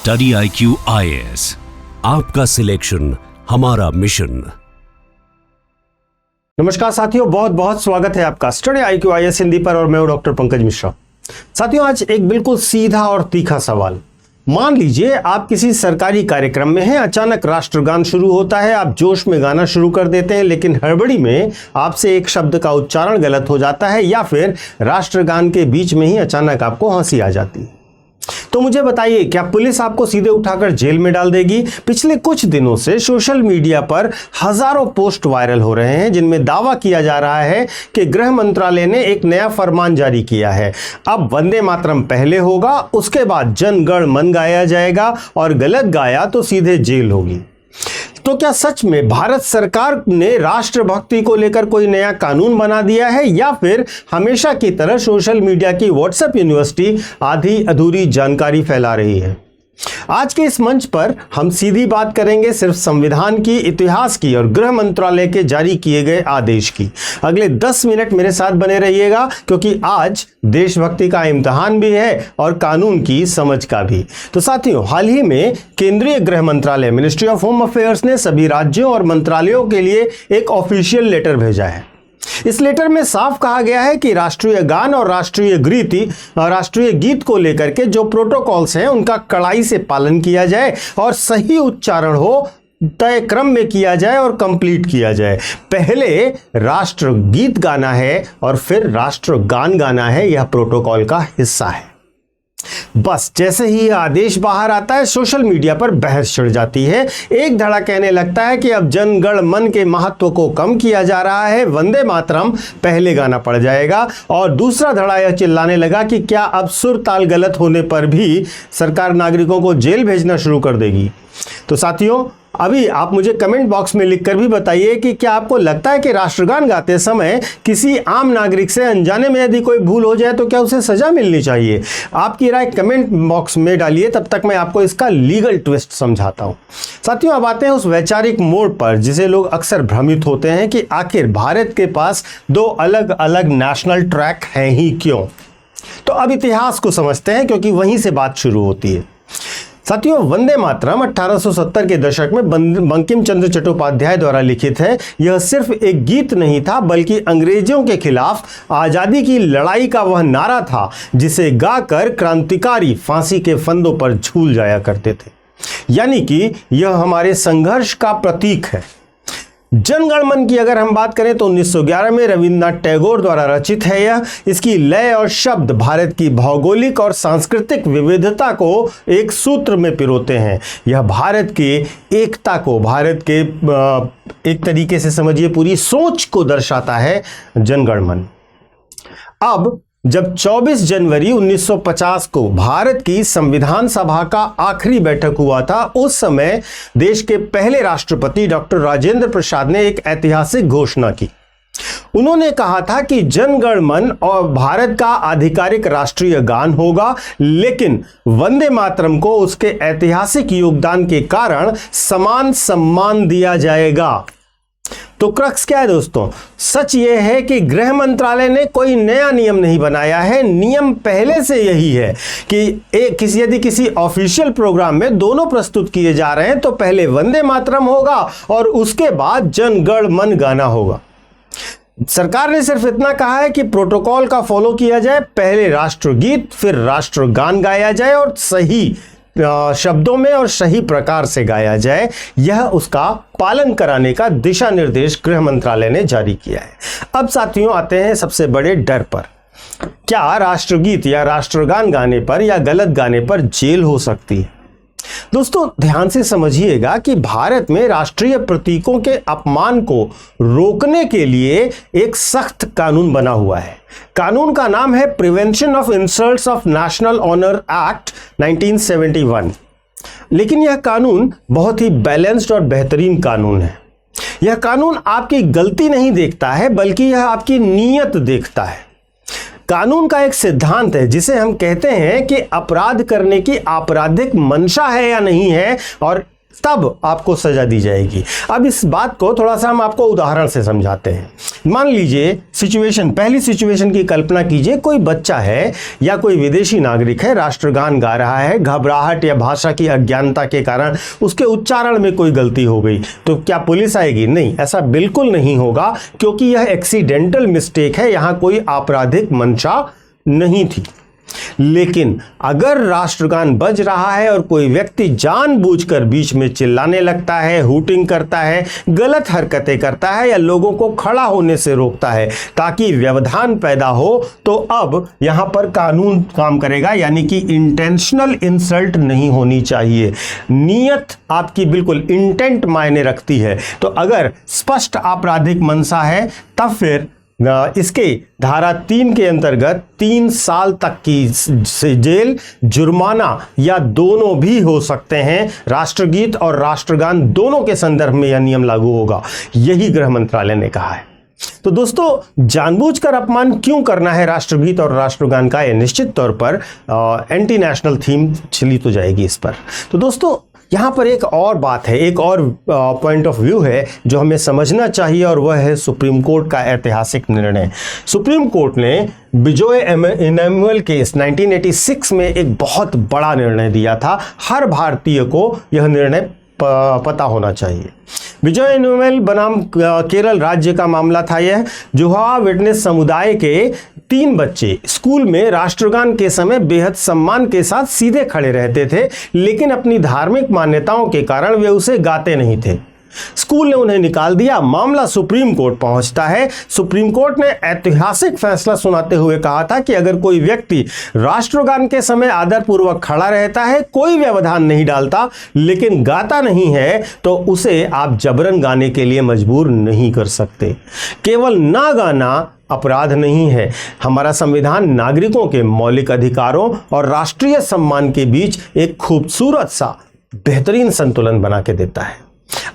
Study IQ IAS, आपका selection हमारा mission. नमस्कार साथियों, बहुत बहुत स्वागत है आपका स्टडी IQ IAS हिंदी पर और मैं हूं डॉक्टर पंकज मिश्रा। साथियों, आज एक बिल्कुल सीधा और तीखा सवाल। मान लीजिए आप किसी सरकारी कार्यक्रम में हैं, अचानक राष्ट्रगान शुरू होता है, आप जोश में गाना शुरू कर देते हैं, लेकिन हड़बड़ी में आपसे एक शब्द का उच्चारण गलत हो जाता है या फिर राष्ट्रगान के बीच में ही अचानक आपको हंसी आ जाती है। तो मुझे बताइए, क्या पुलिस आपको सीधे उठाकर जेल में डाल देगी? पिछले कुछ दिनों से सोशल मीडिया पर हजारों पोस्ट वायरल हो रहे हैं जिनमें दावा किया जा रहा है कि गृह मंत्रालय ने एक नया फरमान जारी किया है। अब वंदे मातरम पहले होगा, उसके बाद जन गण मन गाया जाएगा और गलत गाया तो सीधे जेल होगी। तो क्या सच में भारत सरकार ने राष्ट्रभक्ति को लेकर कोई नया कानून बना दिया है या फिर हमेशा की तरह सोशल मीडिया की व्हाट्सएप यूनिवर्सिटी आधी अधूरी जानकारी फैला रही है? आज के इस मंच पर हम सीधी बात करेंगे सिर्फ संविधान की, इतिहास की और गृह मंत्रालय के जारी किए गए आदेश की। अगले 10 मिनट मेरे साथ बने रहिएगा क्योंकि आज देशभक्ति का इम्तिहान भी है और कानून की समझ का भी। तो साथियों, हाल ही में केंद्रीय गृह मंत्रालय मिनिस्ट्री ऑफ होम अफेयर्स ने सभी राज्यों और मंत्रालयों के लिए एक ऑफिशियल लेटर भेजा है। इस लेटर में साफ कहा गया है कि राष्ट्रीय गान और राष्ट्रीय गीत को लेकर के जो प्रोटोकॉल्स हैं उनका कड़ाई से पालन किया जाए और सही उच्चारण हो, तय क्रम में किया जाए और कंप्लीट किया जाए। पहले राष्ट्रगीत गाना है और फिर राष्ट्रगान गाना है, यह प्रोटोकॉल का हिस्सा है। बस जैसे ही आदेश बाहर आता है, सोशल मीडिया पर बहस छिड़ जाती है। एक धड़ा कहने लगता है कि अब जन गण मन के महत्व को कम किया जा रहा है, वंदे मातरम पहले गाना पड़ जाएगा, और दूसरा धड़ा यह चिल्लाने लगा कि क्या अब सुर ताल गलत होने पर भी सरकार नागरिकों को जेल भेजना शुरू कर देगी? तो साथियों, अभी आप मुझे कमेंट बॉक्स में लिखकर भी बताइए कि क्या आपको लगता है कि राष्ट्रगान गाते समय किसी आम नागरिक से अनजाने में यदि कोई भूल हो जाए तो क्या उसे सजा मिलनी चाहिए? आपकी राय कमेंट बॉक्स में डालिए, तब तक मैं आपको इसका लीगल ट्विस्ट समझाता हूं। साथियों, अब आते हैं उस वैचारिक मोड़ पर जिसे लोग अक्सर भ्रमित होते हैं कि आखिर भारत के पास दो अलग अलग नेशनल ट्रैक हैं ही क्यों। तो अब इतिहास को समझते हैं क्योंकि वहीं से बात शुरू होती है। साथियों, वंदे मातरम 1870 के दशक में बंकिम चंद्र चट्टोपाध्याय द्वारा लिखित है। यह सिर्फ एक गीत नहीं था बल्कि अंग्रेजों के खिलाफ आजादी की लड़ाई का वह नारा था जिसे गाकर क्रांतिकारी फांसी के फंदों पर झूल जाया करते थे। यानी कि यह हमारे संघर्ष का प्रतीक है। जन गण मन की अगर हम बात करें तो 1911 में रविन्द्रनाथ टैगोर द्वारा रचित है यह। इसकी लय और शब्द भारत की भौगोलिक और सांस्कृतिक विविधता को एक सूत्र में पिरोते हैं। यह भारत की एकता को, भारत के एक तरीके से समझिए पूरी सोच को दर्शाता है जन गण मन। अब जब 24 जनवरी 1950 को भारत की संविधान सभा का आखिरी बैठक हुआ था, उस समय देश के पहले राष्ट्रपति डॉक्टर राजेंद्र प्रसाद ने एक ऐतिहासिक घोषणा की। उन्होंने कहा था कि जन गण मन और भारत का आधिकारिक राष्ट्रीय गान होगा, लेकिन वंदे मातरम को उसके ऐतिहासिक योगदान के कारण समान सम्मान दिया जाएगा। तो क्रक्स क्या है दोस्तों? सच यह है कि गृह मंत्रालय ने कोई नया नियम नहीं बनाया है। नियम पहले से यही है कि यदि किसी ऑफिशियल प्रोग्राम में दोनों प्रस्तुत किए जा रहे हैं तो पहले वंदे मातरम होगा और उसके बाद जन गण मन गाना होगा। सरकार ने सिर्फ इतना कहा है कि प्रोटोकॉल का फॉलो किया जाए, पहले राष्ट्रगीत फिर राष्ट्रगान गाया जाए और सही शब्दों में और सही प्रकार से गाया जाए। यह उसका पालन कराने का दिशा निर्देश गृह मंत्रालय ने जारी किया है। अब साथियों, आते हैं सबसे बड़े डर पर। क्या राष्ट्रगीत या राष्ट्रगान गाने पर या गलत गाने पर जेल हो सकती है? दोस्तों, ध्यान से समझिएगा कि भारत में राष्ट्रीय प्रतीकों के अपमान को रोकने के लिए एक सख्त कानून बना हुआ है। कानून का नाम है prevention of insults of national honour act 1971। लेकिन यह कानून बहुत ही बैलेंस्ड और बेहतरीन कानून है। यह कानून आपकी गलती नहीं देखता है बल्कि यह आपकी नीयत देखता है। कानून का एक सिद्धांत है जिसे हम कहते हैं कि अपराध करने की आपराधिक मंशा है या नहीं है, और तब आपको सजा दी जाएगी। अब इस बात को थोड़ा सा हम आपको उदाहरण से समझाते हैं। मान लीजिए पहली सिचुएशन की कल्पना कीजिए, कोई बच्चा है या कोई विदेशी नागरिक है, राष्ट्रगान गा रहा है, घबराहट या भाषा की अज्ञानता के कारण उसके उच्चारण में कोई गलती हो गई, तो क्या पुलिस आएगी? नहीं, ऐसा बिल्कुल नहीं होगा, क्योंकि यह एक्सीडेंटल मिस्टेक है, यहां कोई आपराधिक मंशा नहीं थी। लेकिन अगर राष्ट्रगान बज रहा है और कोई व्यक्ति जानबूझकर बीच में चिल्लाने लगता है, हूटिंग करता है, गलत हरकतें करता है या लोगों को खड़ा होने से रोकता है ताकि व्यवधान पैदा हो, तो अब यहां पर कानून काम करेगा, यानी कि इंटेंशनल इंसल्ट नहीं होनी चाहिए। नियत आपकी बिल्कुल इंटेंट मायने रखती है। तो अगर स्पष्ट आपराधिक मंशा है तब फिर इसके धारा 3 के अंतर्गत 3 साल तक की जेल, जुर्माना या दोनों भी हो सकते हैं। राष्ट्रगीत और राष्ट्रगान दोनों के संदर्भ में यह नियम लागू होगा, यही गृह मंत्रालय ने कहा है। तो दोस्तों, जानबूझकर अपमान क्यों करना है राष्ट्रगीत और राष्ट्रगान का, यह निश्चित तौर पर एंटी नेशनल थीम चली तो जाएगी इस पर। तो दोस्तों, यहाँ पर एक और बात है, एक और पॉइंट ऑफ व्यू है जो हमें समझना चाहिए, और वह है सुप्रीम कोर्ट का ऐतिहासिक निर्णय। सुप्रीम कोर्ट ने बिजॉय एनुअल केस 1986 में एक बहुत बड़ा निर्णय दिया था। हर भारतीय को यह निर्णय पता होना चाहिए। बिजॉय एनुअल बनाम केरल राज्य का मामला था यह। जोहावा विटनेस समुदाय के 3 बच्चे स्कूल में राष्ट्रगान के समय बेहद सम्मान के साथ सीधे खड़े रहते थे, लेकिन अपनी धार्मिक मान्यताओं के कारण वे उसे गाते नहीं थे। स्कूल ने उन्हें निकाल दिया। मामला सुप्रीम कोर्ट पहुंचता है। सुप्रीम कोर्ट ने ऐतिहासिक फैसला सुनाते हुए कहा था कि अगर कोई व्यक्ति राष्ट्रगान के समय आदरपूर्वक खड़ा रहता है, कोई व्यवधान नहीं डालता, लेकिन गाता नहीं है, तो उसे आप जबरन गाने के लिए मजबूर नहीं कर सकते। केवल ना गाना अपराध नहीं है। हमारा संविधान नागरिकों के मौलिक अधिकारों और राष्ट्रीय सम्मान के बीच एक खूबसूरत सा बेहतरीन संतुलन बना के देता है।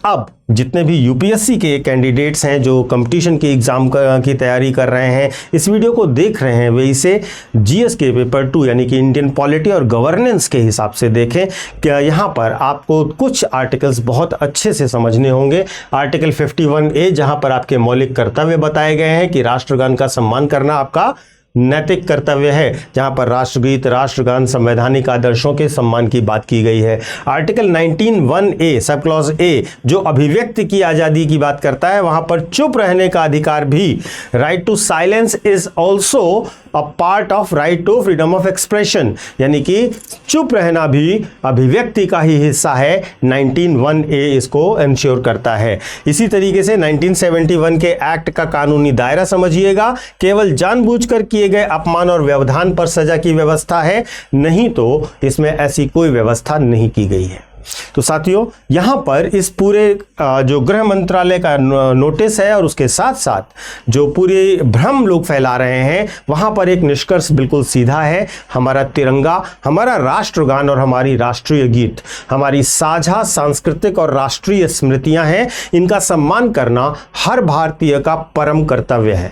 अब जितने भी यूपीएससी के कैंडिडेट्स हैं जो कंपटीशन के एग्ज़ाम की तैयारी कर रहे हैं, इस वीडियो को देख रहे हैं, वे इसे जीएस के पेपर 2 यानी कि इंडियन पॉलिटी और गवर्नेंस के हिसाब से देखें। क्या यहाँ पर आपको कुछ आर्टिकल्स बहुत अच्छे से समझने होंगे। आर्टिकल 51A, जहाँ पर आपके मौलिक कर्तव्य बताए गए हैं कि राष्ट्रगान का सम्मान करना आपका नैतिक कर्तव्य है, जहां पर राष्ट्रगीत, राष्ट्रगान, संवैधानिक आदर्शों के सम्मान की बात की गई है। Article 19(1)A sub clause A जो अभिव्यक्ति की आज़ादी की बात करता है, वहां पर चुप रहने का अधिकार भी, right to silence is also a part of right to freedom of expression, यानी कि चुप रहना भी अभिव्यक्ति का ही हिस्सा है। 19(1)A इसको इंश्योर करता है। इसी तरीके से 1971 के एक्ट का कानूनी दायरा समझिएगा। केवल जानबूझकर किए गए अपमान और व्यवधान पर सजा की व्यवस्था है, नहीं तो इसमें ऐसी कोई व्यवस्था नहीं की गई है। तो साथियों, यहां पर इस पूरे जो गृह मंत्रालय का नोटिस है और उसके साथ साथ जो पूरे भ्रम लोग फैला रहे हैं, वहां पर एक निष्कर्ष बिल्कुल सीधा है। हमारा तिरंगा, हमारा राष्ट्रगान और हमारी राष्ट्रीय गीत हमारी साझा सांस्कृतिक और राष्ट्रीय स्मृतियां हैं। इनका सम्मान करना हर भारतीय का परम कर्तव्य है।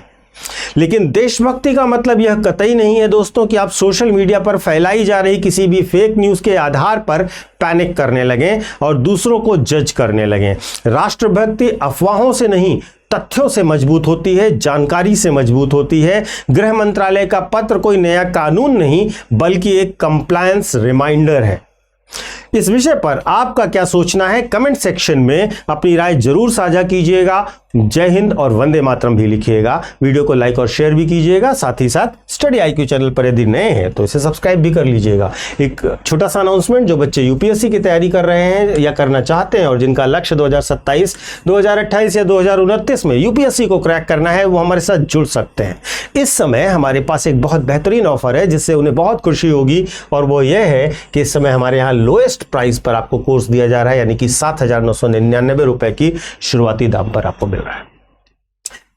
लेकिन देशभक्ति का मतलब यह कतई नहीं है दोस्तों कि आप सोशल मीडिया पर फैलाई जा रही किसी भी फेक न्यूज़ के आधार पर पैनिक करने लगें और दूसरों को जज करने लगें। राष्ट्रभक्ति अफवाहों से नहीं, तथ्यों से मजबूत होती है, जानकारी से मजबूत होती है। गृह मंत्रालय का पत्र कोई नया कानून नहीं, बल्कि एक कंप्लायंस रिमाइंडर है। इस विषय पर आपका क्या सोचना है, कमेंट सेक्शन में अपनी राय जरूर साझा कीजिएगा। जय हिंद और वंदे मातरम भी लिखिएगा। वीडियो को लाइक और शेयर भी कीजिएगा। साथ ही साथ स्टडी IQ चैनल पर यदि नए हैं तो इसे सब्सक्राइब भी कर लीजिएगा। एक छोटा सा अनाउंसमेंट, जो बच्चे यूपीएससी की तैयारी कर रहे हैं या करना चाहते हैं और जिनका लक्ष्य 2027, 2028 या 2029 में यूपीएससी को क्रैक करना है, वो हमारे साथ जुड़ सकते हैं। इस समय हमारे पास एक बहुत बेहतरीन ऑफर है जिससे उन्हें बहुत खुशी होगी, और वो ये है कि इस समय हमारे यहाँ लोएस्ट प्राइस पर आपको कोर्स दिया जा रहा है, यानी कि 7,999 रुपए की शुरुआती दाम पर आपको मिल रहा है।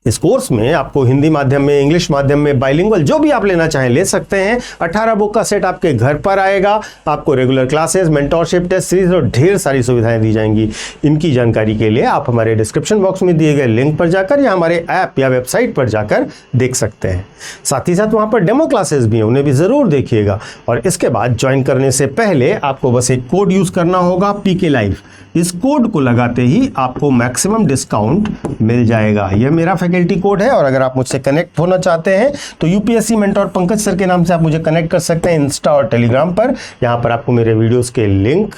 इस कोर्स में आपको हिंदी माध्यम में, इंग्लिश माध्यम में, बाइलिंगुअल जो भी आप लेना चाहें ले सकते हैं। 18 बुक का सेट आपके घर पर आएगा। आपको regular classes, mentorship, test series और ढेर सारी सुविधाएं दी जाएंगी। इनकी जानकारी के लिए आप हमारे डिस्क्रिप्शन बॉक्स में दिए गए लिंक पर जाकर या हमारे ऐप या वेबसाइट पर जाकर देख सकते हैं। साथ ही साथ वहाँ पर डेमो क्लासेस भी हैं, उन्हें भी ज़रूर देखिएगा। और इसके बाद ज्वाइन करने से पहले आपको बस एक कोड यूज़ करना होगा, PK Live। इस कोड को लगाते ही आपको मैक्सिमम डिस्काउंट मिल जाएगा। यह मेरा फैकल्टी कोड है और अगर आप मुझसे कनेक्ट होना चाहते हैं तो यूपीएससी मेंटोर पंकज सर के नाम से आप मुझे कनेक्ट कर सकते हैं इंस्टा और टेलीग्राम पर। यहाँ पर आपको मेरे वीडियोस के लिंक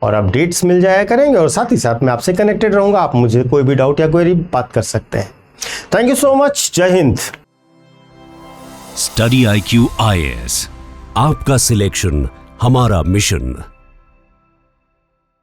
और अपडेट्स मिल जाया करेंगे और साथ ही साथ मैं आपसे कनेक्टेड रहूंगा। आप मुझे कोई भी डाउट या क्वेरी बात कर सकते हैं। Thank you so much. जय हिंद। स्टडी IQ IAS, आपका सिलेक्शन हमारा मिशन।